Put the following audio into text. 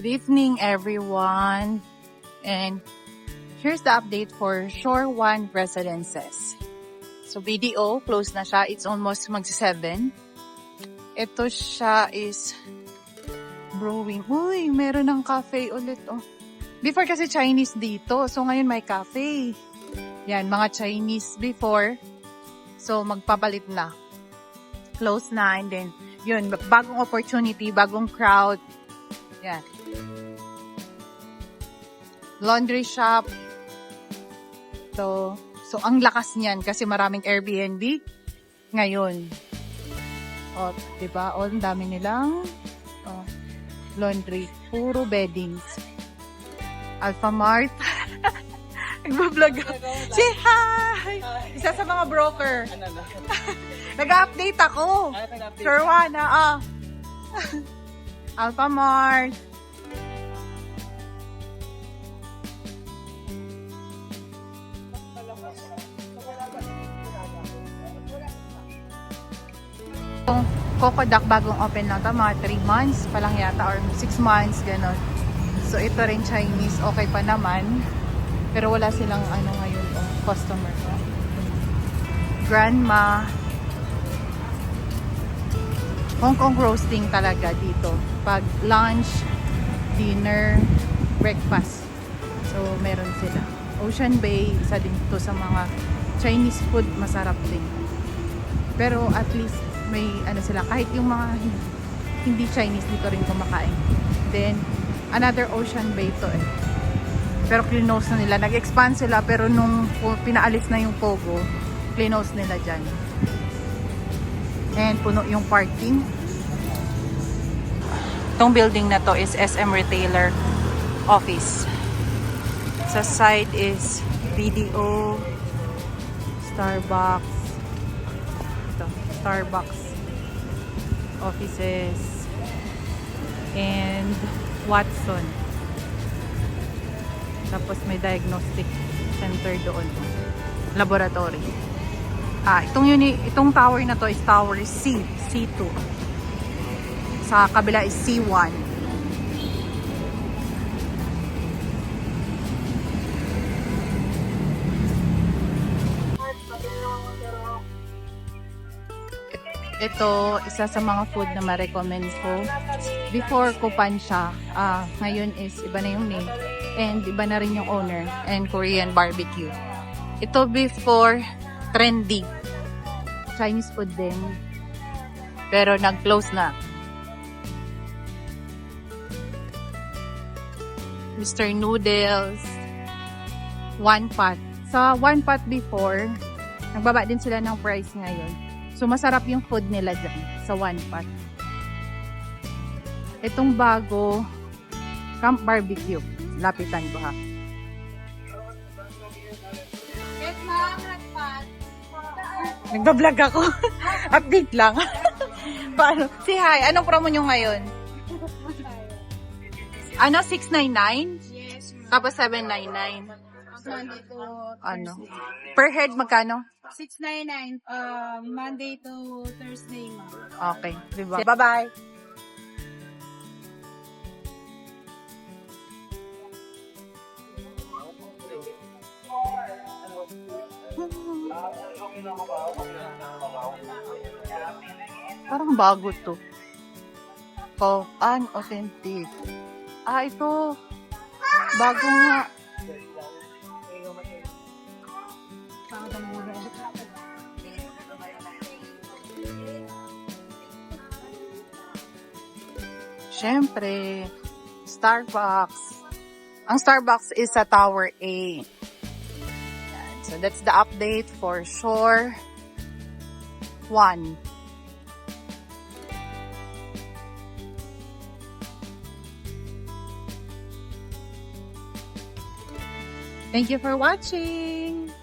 evening, everyone. And here's the update for Shore One Residences. So, BDO, close na siya. It's almost mag-7. Ito siya is brewing. Uy, meron ng cafe ulit. Oh. Before kasi Chinese dito. So, ngayon may cafe. Yan, mga Chinese before. So, magpapalit na. Close na. And then, yun, bagong opportunity, bagong crowd. Yan. Laundry shop. So ang lakas niyan kasi maraming Airbnb ngayon. O, diba? O, ang dami nilang laundry. Puro beddings. Alfamart. Nagbablog ako. Say hi! Isa sa mga broker. Nag-update ako. Sure one, Alfamart. Cocoduck bagong open lang to, mga 3 months pa lang yata or 6 months, gano'n. So ito rin Chinese, okay pa naman. Pero wala silang ngayon, customer. Grandma. Hong Kong roasting talaga dito. Pag lunch, dinner, breakfast. So meron sila. Ocean Bay, isa din to sa mga Chinese food, masarap din. Pero at least may sila, kahit yung mga hindi Chinese dito rin kumakain. Then another Ocean Bay to pero close na nila, nag-expand sila, pero nung pinaalis na yung Pogo, close nila dyan. And puno yung parking. Itong building na to is SM Retailer Office. Sa side is BDO, Starbucks, Starbucks offices, and Watson. Tapos may diagnostic center doon, laboratory. Itong tower na to is Tower C, C2. Sa kabila is C1. Ito, isa sa mga food na ma-recommend ko. Before Copan siya, ngayon is iba na yung name. And iba na rin yung owner. And Korean barbecue. Ito before, trendy. Chinese food din. Pero nag-close na. Mr. Noodles. One pot. Sa one pot before, nagbaba din sila ng price ngayon. So, masarap yung food nila dyan sa one pot. Itong bago, Camp Barbecue. Lapitan ko ha. Nagbablog ako. Update lang. Paano? Say hi. Anong promo nyo ngayon? 699? Yes. Tapos 799. Monday to Thursday. Per head magkano? 699. Monday to Thursday, ma'am. Okay. Diba? Bye-bye. Parang bago to. Authentic. Ito. Bago nga. Siyempre, Starbucks. Ang Starbucks is sa Tower A. Yan. So, that's the update for Shore One. Thank you for watching.